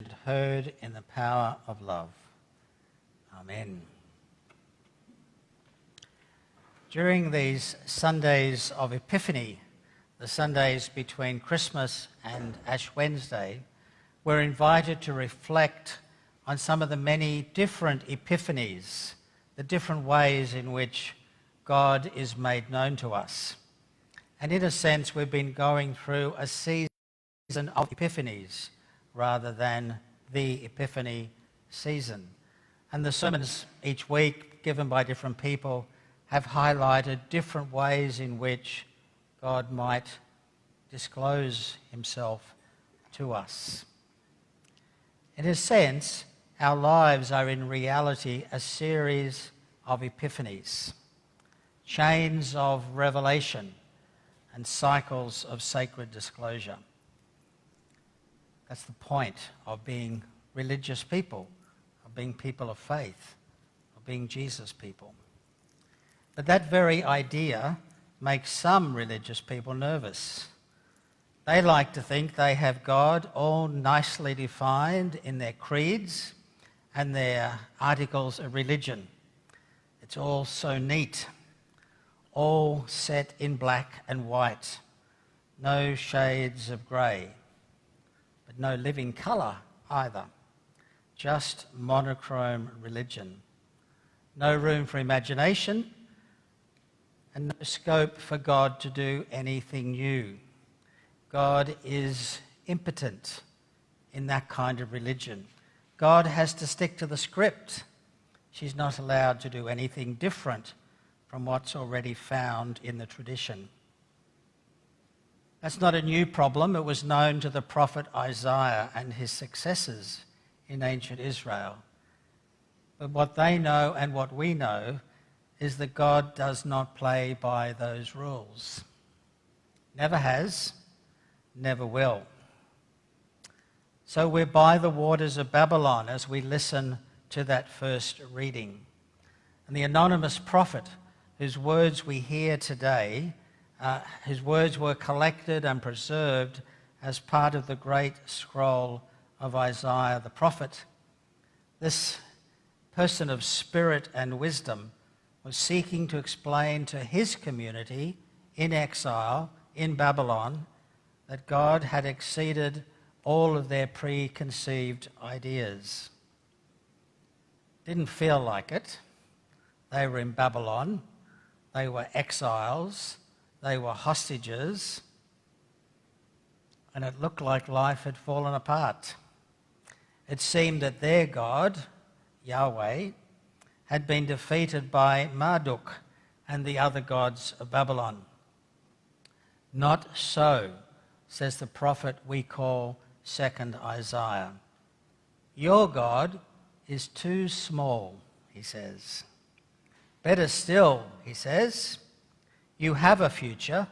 and heard in the power of love. Amen. During these Sundays of Epiphany, the Sundays between Christmas and Ash Wednesday, we're invited to reflect on some of the many different epiphanies, the different ways in which God is made known to us. And in a sense, we've been going through a season of epiphanies rather than the Epiphany season. And the sermons each week, given by different people, have highlighted different ways in which God might disclose himself to us. In a sense, our lives are in reality a series of epiphanies, chains of revelation and cycles of sacred disclosure. That's the point of being religious people, of being people of faith, of being Jesus people. But that very idea makes some religious people nervous. They like to think they have God all nicely defined in their creeds and their articles of religion. It's all so neat, all set in black and white, no shades of grey, but no living colour either, just monochrome religion. No room for imagination and no scope for God to do anything new. God is impotent in that kind of religion. God has to stick to the script. She's not allowed to do anything different from what's already found in the tradition. That's not a new problem. It was known to the prophet Isaiah and his successors in ancient Israel. But what they know and what we know is that God does not play by those rules. Never has, never will. So we're by the waters of Babylon as we listen to that first reading. And the anonymous prophet whose words we hear today, his words were collected and preserved as part of the great scroll of Isaiah the prophet. This person of spirit and wisdom was seeking to explain to his community in exile in Babylon that God had exceeded all of their preconceived ideas. Didn't feel like it. They were in Babylon. They were exiles. They were hostages. And it looked like life had fallen apart. It seemed that their God, Yahweh, had been defeated by Marduk and the other gods of Babylon. Not so, says the prophet we call 2nd Isaiah. Your God is too small, he says. Better still, he says, you have a future,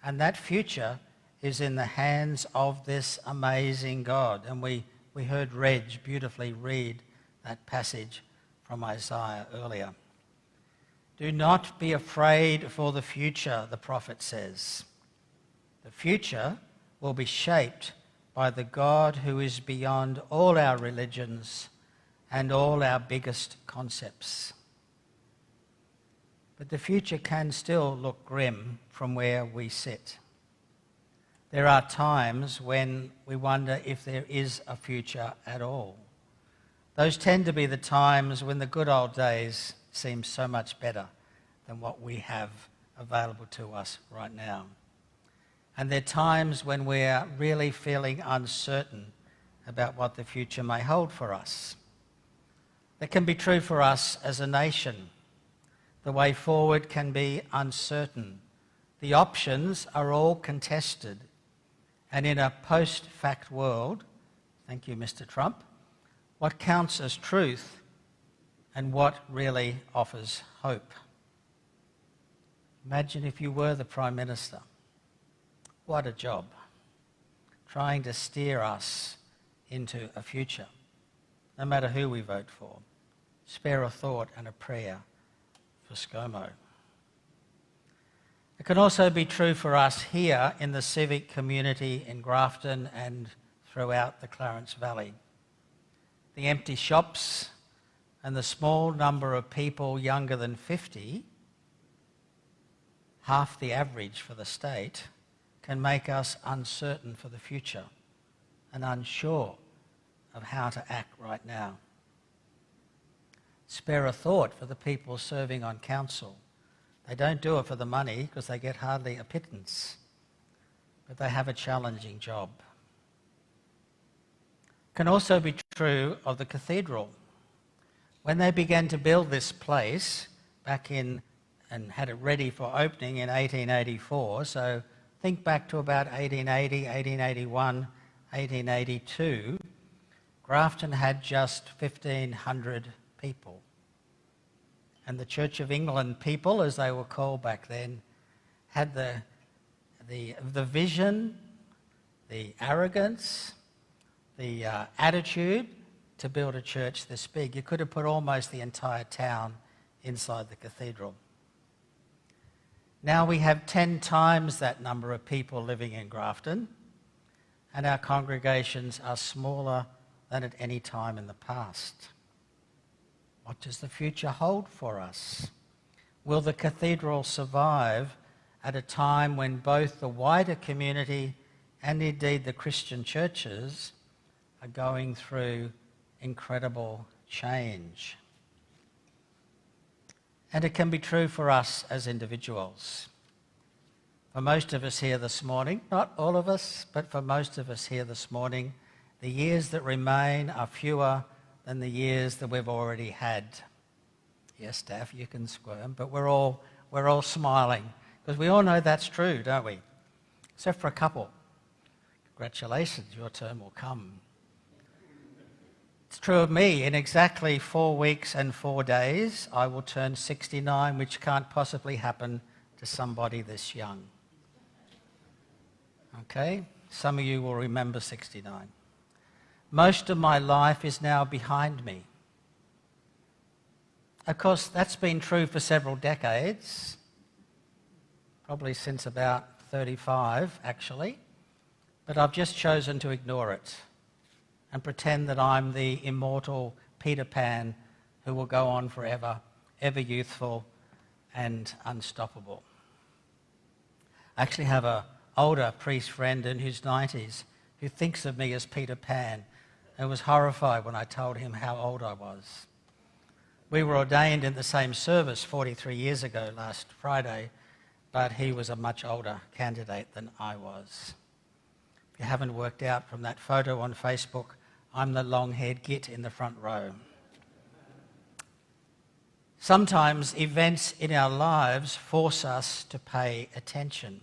and that future is in the hands of this amazing God. And we heard Reg beautifully read that passage from Isaiah earlier. Do not be afraid for the future, the prophet says. The future will be shaped by the God who is beyond all our religions and all our biggest concepts. But the future can still look grim from where we sit. There are times when we wonder if there is a future at all. Those tend to be the times when the good old days seem so much better than what we have available to us right now. And there are times when we're really feeling uncertain about what the future may hold for us. That can be true for us as a nation. The way forward can be uncertain. The options are all contested. And in a post-fact world, thank you, Mr. Trump, what counts as truth and what really offers hope? Imagine if you were the Prime Minister. What a job, trying to steer us into a future, no matter who we vote for. Spare a thought and a prayer for ScoMo. It can also be true for us here in the civic community in Grafton and throughout the Clarence Valley. the empty shops, and the small number of people younger than 50, half the average for the state, can make us uncertain for the future and unsure of how to act right now. Spare a thought for the people serving on council. They don't do it for the money because they get hardly a pittance, but they have a challenging job. It can also be true of the cathedral. When they began to build this place back in and had it ready for opening in 1884, so think back to about 1880, 1881, 1882, Grafton had just 1,500 people. And the Church of England people, as they were called back then, had the vision, the arrogance, the attitude to build a church this big. You could have put almost the entire town inside the cathedral. Now we have 10 times that number of people living in Grafton, and our congregations are smaller than at any time in the past. What does the future hold for us? Will the cathedral survive at a time when both the wider community and indeed the Christian churches are going through incredible change? And it can be true for us as individuals. For most of us here this morning, not all of us, but for most of us here this morning, the years that remain are fewer than the years that we've already had. Yes, staff, you can squirm, but we're all smiling because we all know that's true, don't we? Except for a couple. Congratulations, your turn will come. It's true of me. In exactly 4 weeks and 4 days, I will turn 69, which can't possibly happen to somebody this young. Okay? Some of you will remember 69. Most of my life is now behind me. Of course, that's been true for several decades, probably since about 35, actually, but I've just chosen to ignore it and pretend that I'm the immortal Peter Pan who will go on forever, ever youthful and unstoppable. I actually have an older priest friend in his 90s who thinks of me as Peter Pan and was horrified when I told him how old I was. We were ordained in the same service 43 years ago last Friday, but he was a much older candidate than I was. If you haven't worked out from that photo on Facebook, I'm the long-haired git in the front row. Sometimes events in our lives force us to pay attention.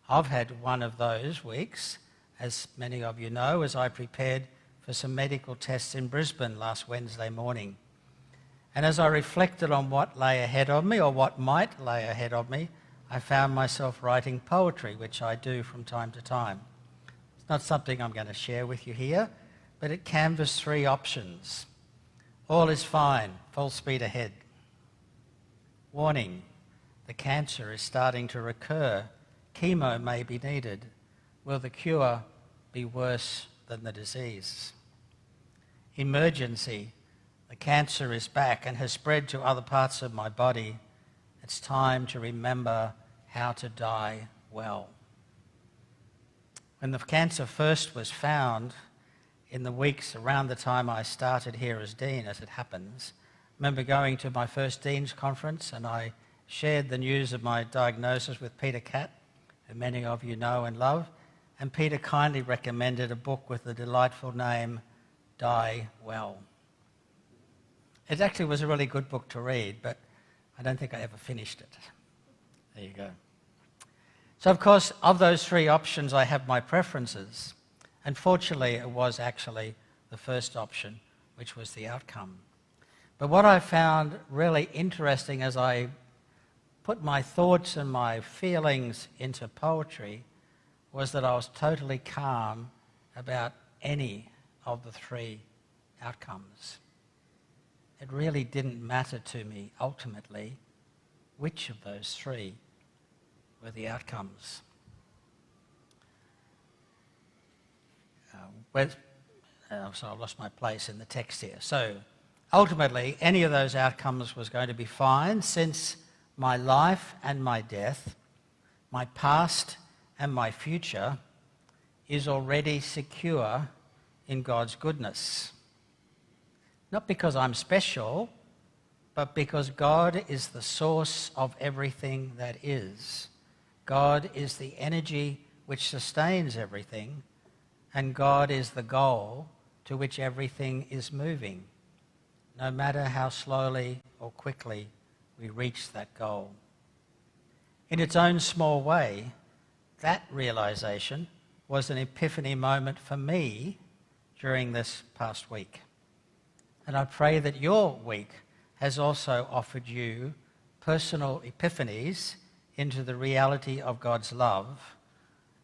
I've had one of those weeks, as many of you know, as I prepared for some medical tests in Brisbane last Wednesday morning. And as I reflected on what lay ahead of me, or what might lay ahead of me, I found myself writing poetry, which I do from time to time. It's not something I'm going to share with you here, but it canvassed 3 options. All is fine, full speed ahead. Warning, the cancer is starting to recur. Chemo may be needed. Will the cure be worse than the disease? Emergency, the cancer is back and has spread to other parts of my body. It's time to remember how to die well. When the cancer first was found, in the weeks around the time I started here as Dean, as it happens, I remember going to my first Dean's conference and I shared the news of my diagnosis with Peter Catt, who many of you know and love, and Peter kindly recommended a book with the delightful name, Die Well. It actually was a really good book to read, but I don't think I ever finished it. There you go. So, of course, of those 3 options, I have my preferences. And fortunately, it was actually the first option, which was the outcome. But what I found really interesting as I put my thoughts and my feelings into poetry was that I was totally calm about any of the 3 outcomes. It really didn't matter to me, ultimately, which of those 3 were the outcomes. so I've lost my place in the text here. So ultimately, any of those outcomes was going to be fine, since my life and my death, my past and my future, is already secure in God's goodness. Not because I'm special, but because God is the source of everything that is. God is the energy which sustains everything, and God is the goal to which everything is moving, no matter how slowly or quickly we reach that goal. In its own small way, that realization was an epiphany moment for me during this past week. And I pray that your week has also offered you personal epiphanies into the reality of God's love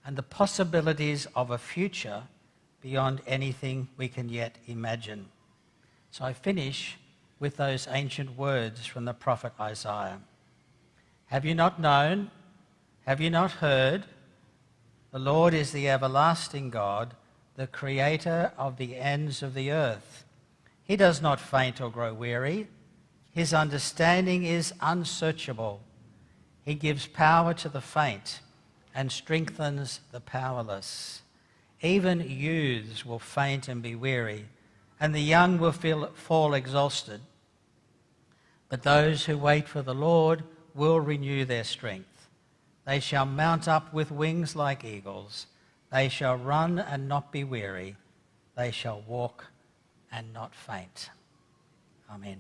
and the possibilities of a future beyond anything we can yet imagine. So I finish with those ancient words from the prophet Isaiah. Have you not known? Have you not heard? The Lord is the everlasting God, the creator of the ends of the earth. He does not faint or grow weary. His understanding is unsearchable. He gives power to the faint and strengthens the powerless. Even youths will faint and be weary, and the young will fall exhausted. But those who wait for the Lord will renew their strength. They shall mount up with wings like eagles. They shall run and not be weary. They shall walk and not faint. Amen.